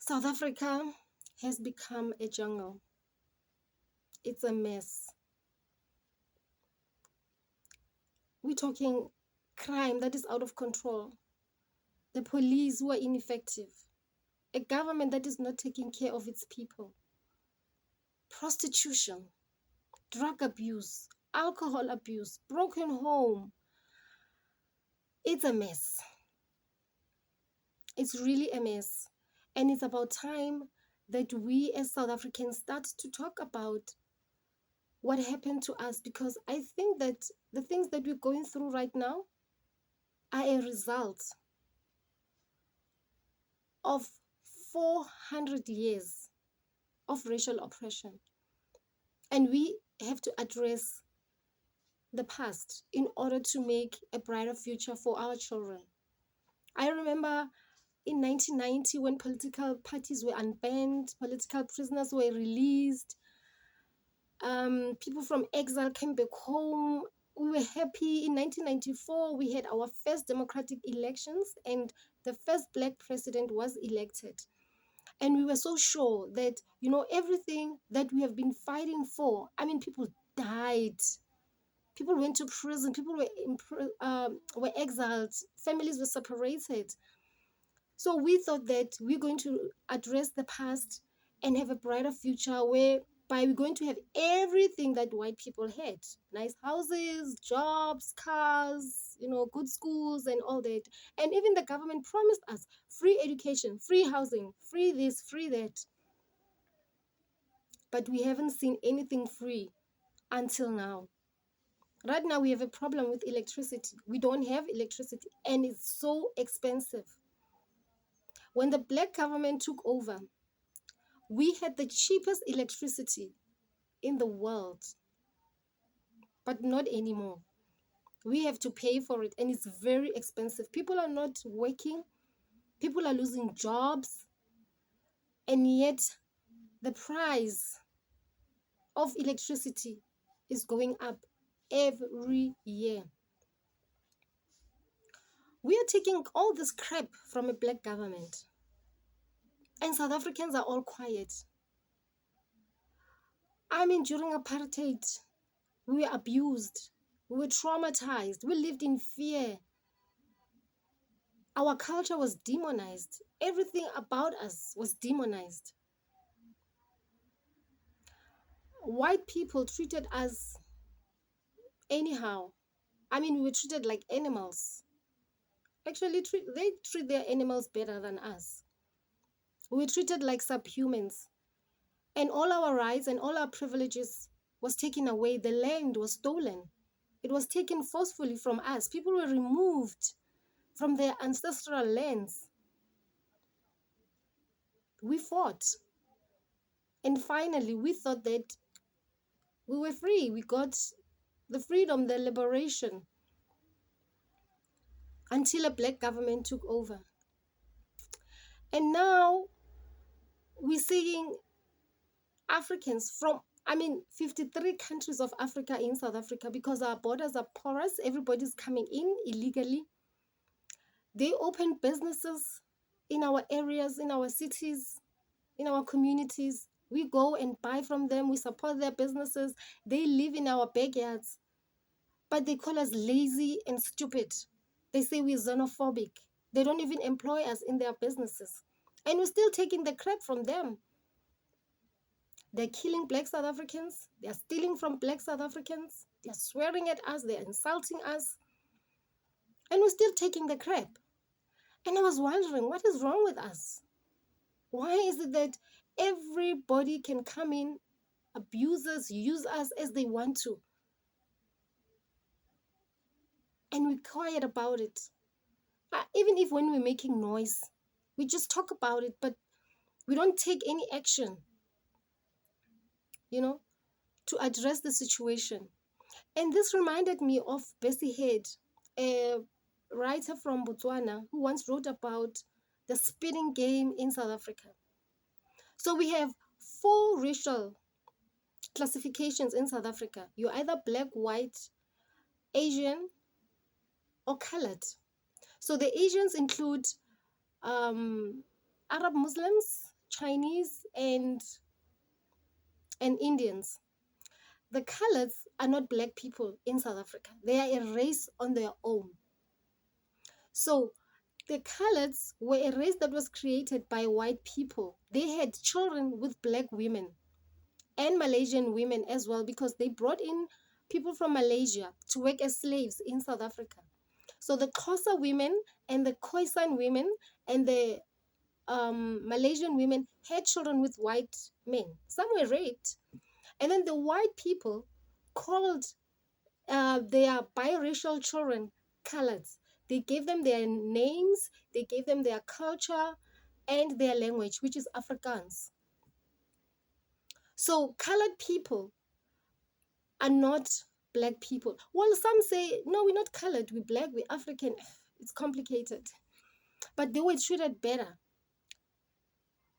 South Africa has become a jungle. It's a mess. We're talking crime that is out of control, the police who are ineffective, a government that is not taking care of its people, prostitution, drug abuse, alcohol abuse, broken home. It's a mess. It's really a mess. And it's about time that we as South Africans start to talk about what happened to us, because I think that the things that we're going through right now are a result of 400 years of racial oppression. And we have to address the past in order to make a brighter future for our children. I remember in 1990 when political parties were unbanned, political prisoners were released, people from exile came back home. We were happy. In 1994, we had our first democratic elections and the first Black president was elected. And we were so sure that, you know, everything that we have been fighting for, I mean, people died. People went to prison. People were exiled. Families were separated. So we thought that we're going to address the past and have a brighter future whereby we're going to have everything that white people had. Nice houses, jobs, cars, you know, good schools and all that. And even the government promised us free education, free housing, free this, free that. But we haven't seen anything free until now. Right now, we have a problem with electricity. We don't have electricity and it's so expensive. When the Black government took over, we had the cheapest electricity in the world, but not anymore. We have to pay for it and it's very expensive. People are not working, people are losing jobs, and yet the price of electricity is going up every year. We are taking all this crap from a Black government, and South Africans are all quiet. I mean, during apartheid, we were abused, we were traumatized, we lived in fear. Our culture was demonized. Everything about us was demonized. White people treated us anyhow. I mean, we were treated like animals. Actually, they treat their animals better than us. We were treated like subhumans. And all our rights and all our privileges was taken away. The land was stolen. It was taken forcefully from us. People were removed from their ancestral lands. We fought. And finally, we thought that we were free. We got the freedom, the liberation, until a Black government took over. And now we're seeing Africans from, 53 countries of Africa in South Africa, because our borders are porous. Everybody's coming in illegally. They open businesses in our areas, in our cities, in our communities. We go and buy from them. We support their businesses. They live in our backyards. But they call us lazy and stupid. They say we're xenophobic. They don't even employ us in their businesses. And we're still taking the crap from them. They're killing Black South Africans. They're stealing from Black South Africans. They're swearing at us. They're insulting us. And we're still taking the crap. And I was wondering, what is wrong with us? Why is it that everybody can come in, abuse us, use us as they want to? And we're quiet about it. Even if when we're making noise, we just talk about it, but we don't take any action, to address the situation. And this reminded me of Bessie Head, a writer from Botswana who once wrote about the spitting game in South Africa. So we have 4 racial classifications in South Africa. You're either Black, white, Asian, or colored. So the Asians include Arab Muslims, Chinese, and Indians. The coloreds are not black people in South Africa. They are a race on their own. So the coloreds were a race that was created by white people. They had children with black women and Malaysian women as well, because they brought in people from Malaysia to work as slaves in South Africa. So the Xhosa women and the Khoisan women and the Malaysian women had children with white men. Some were raped. And then the white people called their biracial children coloreds. They gave them their names, they gave them their culture and their language, which is Afrikaans. So colored people are not black people. Well, some say, no, we're not colored, we're black, we're African. It's complicated. But they were treated better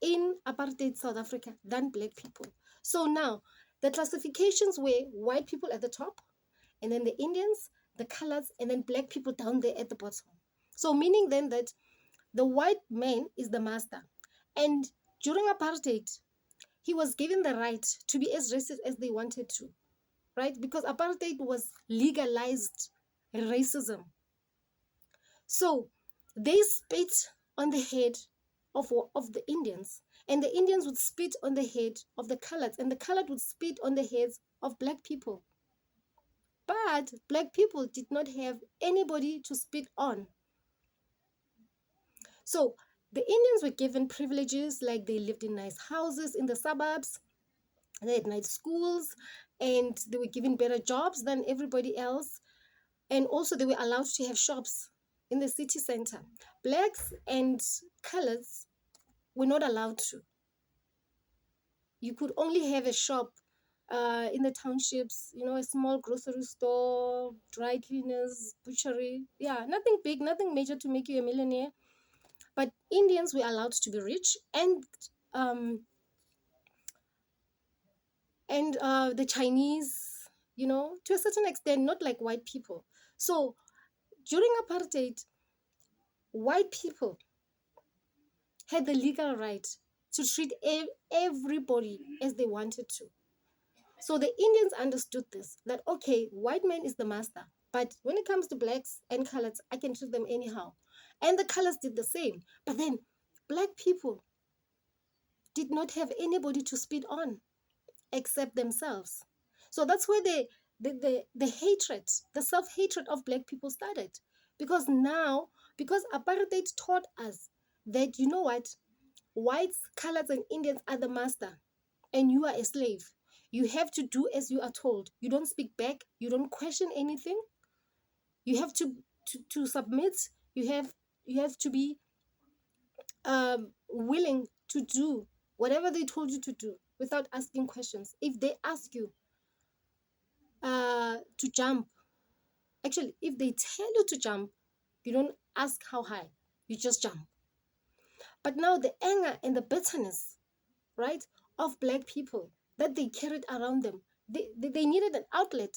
in apartheid South Africa than black people. So now the classifications were white people at the top, and then the Indians, the colors, and then black people down there at the bottom. So meaning then that the white man is the master. And during apartheid, he was given the right to be as racist as they wanted to, right? Because apartheid was legalized racism. So they spit on the head of the Indians, and the Indians would spit on the head of the coloreds, and the colored would spit on the heads of black people. But black people did not have anybody to spit on. So the Indians were given privileges, like they lived in nice houses in the suburbs, they had nice schools, and they were given better jobs than everybody else. And also they were allowed to have shops in the city center. Blacks and coloreds were not allowed to. You could only have a shop in the townships, a small grocery store, dry cleaners, butchery. Yeah, nothing big, nothing major to make you a millionaire. But Indians were allowed to be rich, um, and the Chinese, to a certain extent, not like white people. So during apartheid, white people had the legal right to treat everybody as they wanted to. So the Indians understood this, that okay, white man is the master, but when it comes to blacks and colors, I can treat them anyhow. And the colors did the same. But then black people did not have anybody to spit on except themselves. So that's where the hatred, the self-hatred of black people started. Because apartheid taught us that, you know what, whites, colors, and Indians are the master, and you are a slave. You have to do as you are told. You don't speak back. You don't question anything. You have to submit. You have to be willing to do whatever they told you to do without asking questions. If they ask you to jump, actually, if they tell you to jump, you don't ask how high. You just jump. But now the anger and the bitterness, right, of black people that they carried around them, they needed an outlet,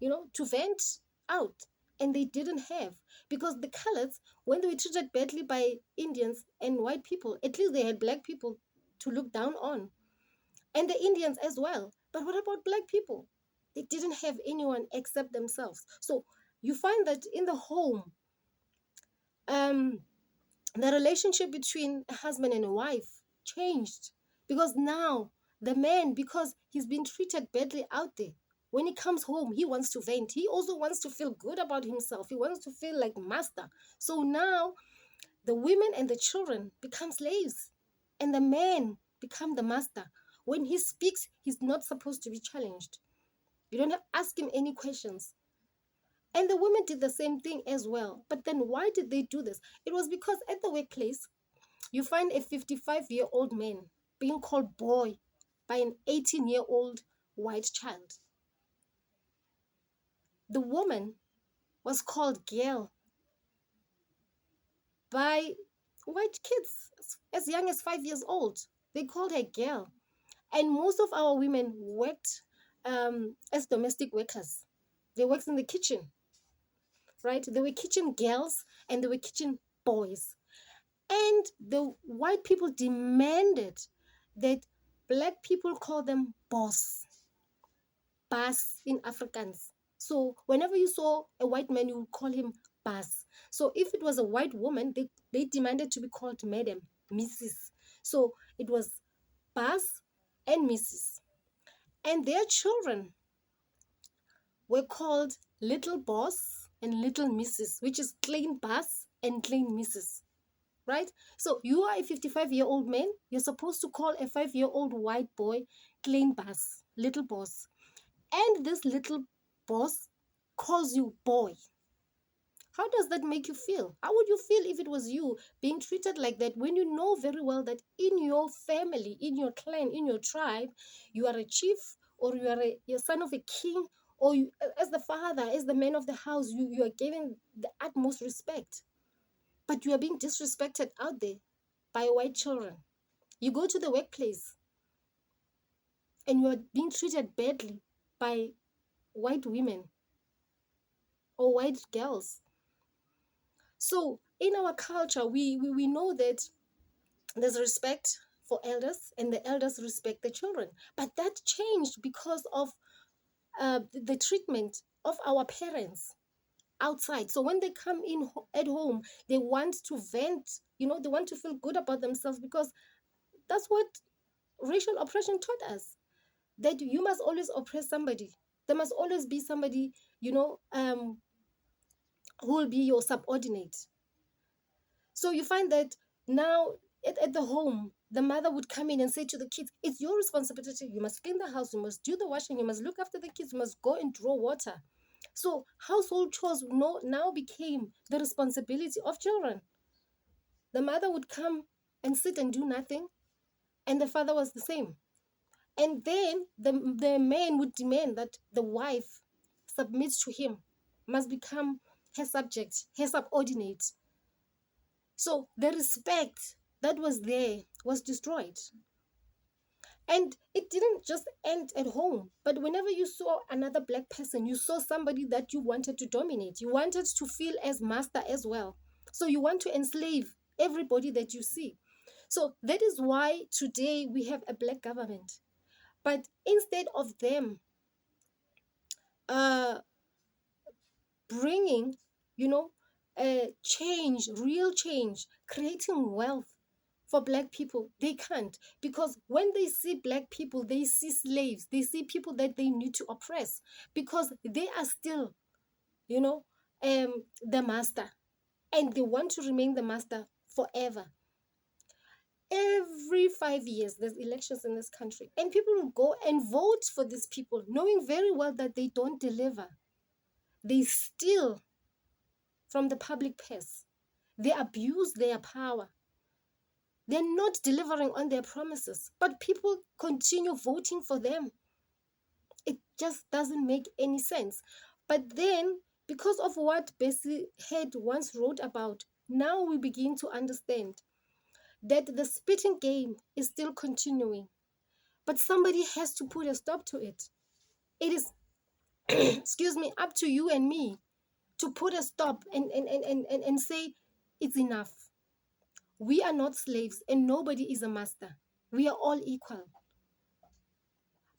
to vent out, and they didn't have, because the colors, when they were treated badly by Indians and white people, at least they had black people to look down on, and the Indians as well. But what about black people? They didn't have anyone except themselves. So you find that in the home, um the relationship between a husband and a wife changed, because now the man, because he's been treated badly out there, when he comes home, he wants to vent. He also wants to feel good about himself. He wants to feel like master. So now the women and the children become slaves, and the man become the master. When he speaks, he's not supposed to be challenged. You don't have to ask him any questions. And the women did the same thing as well. But then why did they do this? It was because at the workplace, you find a 55-year-old man being called boy by an 18-year-old white child. The woman was called girl by white kids as young as 5 years old. They called her girl. And most of our women worked as domestic workers. They worked in the kitchen, right? They were kitchen girls and they were kitchen boys. And the white people demanded that black people call them boss, Bas in Afrikaans. So whenever you saw a white man, you would call him Bas. So if it was a white woman, they demanded to be called Madam, Mrs. So it was Bas and Mrs. And their children were called Little Boss and Little Mrs., which is Klein Bas and Klein Mrs. Right? So you are a 55-year-old man. You're supposed to call a 5-year-old white boy Klein Bas, Little Boss. And this little boss calls you boy. How does that make you feel? How would you feel if it was you being treated like that when you know very well that in your family, in your clan, in your tribe, you are a chief, or you're son of a king, or you, as the father, as the man of the house, you are given the utmost respect. But you are being disrespected out there by white children. You go to the workplace and you are being treated badly by white women or white girls. So in our culture, we know that there's respect for elders and the elders respect the children. But that changed because of the treatment of our parents outside. So when they come in at home, they want to vent, they want to feel good about themselves, because that's what racial oppression taught us, that you must always oppress somebody. There must always be somebody, who will be your subordinate. So you find that now at the home, the mother would come in and say to the kids, it's your responsibility. You must clean the house. You must do the washing. You must look after the kids. You must go and draw water. So household chores now became the responsibility of children. The mother would come and sit and do nothing, and the father was the same. And then the man would demand that the wife submits to him, must become her subject, her subordinate. So the respect that was there was destroyed. And it didn't just end at home, but whenever you saw another black person, you saw somebody that you wanted to dominate. You wanted to feel as master as well. So you want to enslave everybody that you see. So that is why today we have a black government. But instead of them uh, bringing, change, real change, creating wealth for black people, they can't, because when they see black people, they see slaves, they see people that they need to oppress, because they are still, you know the master, and they want to remain the master forever. Every 5 years there's elections in this country, and people will go and vote for these people knowing very well that they don't deliver. They steal from the public purse, they abuse their power, they're not delivering on their promises, but people continue voting for them. It just doesn't make any sense. But then, because of what Bessie Head once wrote about, now we begin to understand that the spitting game is still continuing. But somebody has to put a stop to it. It is, excuse me, up to you and me to put a stop and say it's enough. We are not slaves and nobody is a master. We are all equal.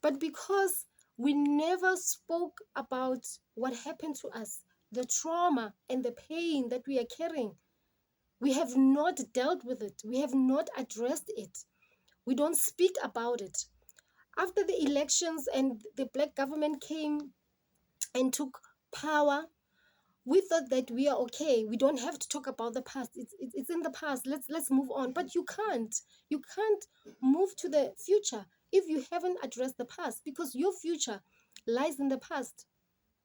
But because we never spoke about what happened to us, the trauma and the pain that we are carrying, we have not dealt with it. We have not addressed it. We don't speak about it. After the elections and the black government came and took power, we thought that we are okay. We don't have to talk about the past. It's in the past. Let's move on. But you can't. You can't move to the future if you haven't addressed the past, because your future lies in the past.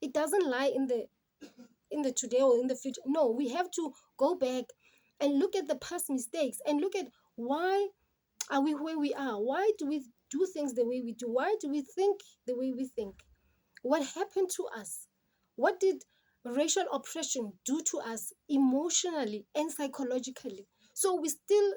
It doesn't lie in the today or in the future. No, we have to go back and look at the past mistakes and look at why are we where we are? Why do we do things the way we do? Why do we think the way we think? What happened to us? What did racial oppression do to us emotionally and psychologically? So we're still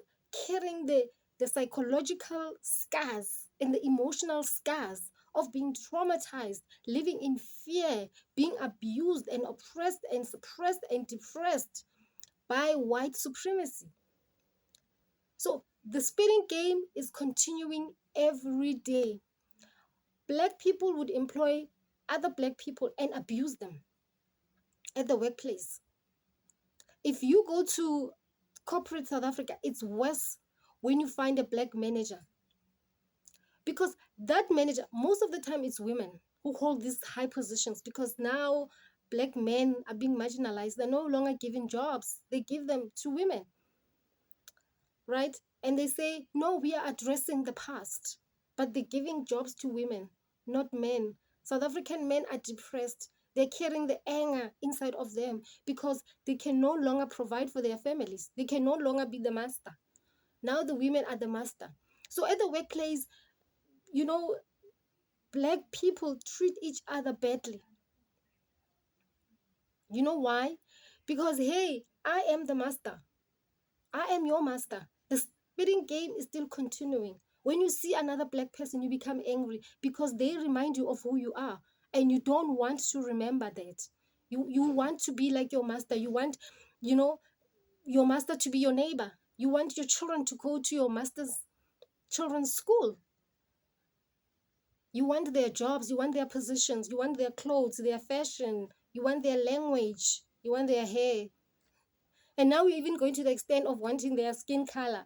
carrying the psychological scars and the emotional scars of being traumatized, living in fear, being abused and oppressed and suppressed and depressed by white supremacy. So the spitting game is continuing every day. Black people would employ other black people and abuse them at the workplace. If you go to corporate South Africa, it's worse when you find a black manager. Because that manager, most of the time it's women who hold these high positions, because now black men are being marginalized. They're no longer given jobs. They give them to women, right? And they say, no, we are addressing the past, but they're giving jobs to women, not men. South African men are depressed. They're carrying the anger inside of them because they can no longer provide for their families. They can no longer be the master. Now the women are the master. So at the workplace, you know, black people treat each other badly. You know why? Because, hey, I am the master. I am your master. The spitting game is still continuing. When you see another black person, you become angry because they remind you of who you are. And you don't want to remember that. You want to be like your master. You want, you know, your master to be your neighbor. You want your children to go to your master's children's school. You want their jobs, you want their positions, you want their clothes, their fashion, you want their language, you want their hair. And now you're even going to the extent of wanting their skin color.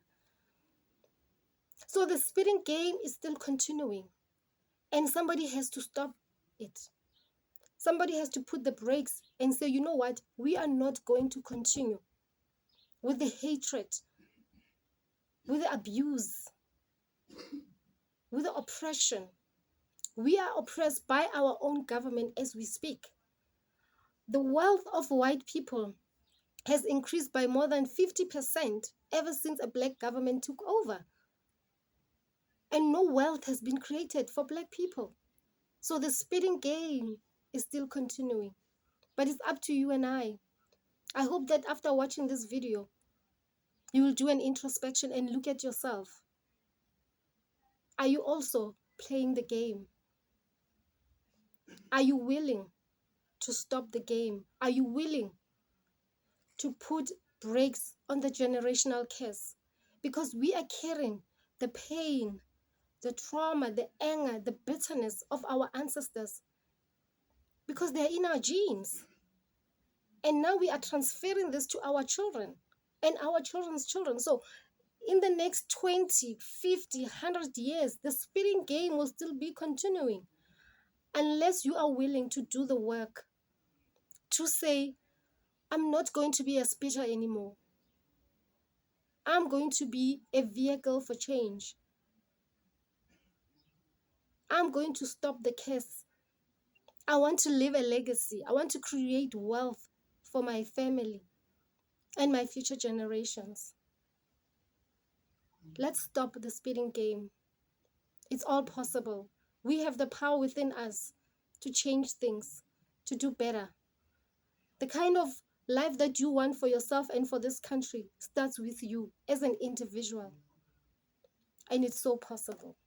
So the spitting game is still continuing. And somebody has to stop it. Somebody has to put the brakes and say, you know what? We are not going to continue with the hatred, with the abuse, with the oppression. We are oppressed by our own government as we speak. The wealth of white people has increased by more than 50% ever since a black government took over. And no wealth has been created for black people. So the spitting game is still continuing. But it's up to you and I. I hope that after watching this video, you will do an introspection and look at yourself. Are you also playing the game? Are you willing to stop the game? Are you willing to put brakes on the generational curse? Because we are carrying the pain, the trauma, the anger, the bitterness of our ancestors, because they're in our genes. And now we are transferring this to our children and our children's children. So in the next 20, 50, 100 years, the spitting game will still be continuing unless you are willing to do the work to say, I'm not going to be a spitter anymore. I'm going to be a vehicle for change. I'm going to stop the curse. I want to leave a legacy. I want to create wealth for my family and my future generations. Let's stop the spitting game. It's all possible. We have the power within us to change things, to do better. The kind of life that you want for yourself and for this country starts with you as an individual. And it's so possible.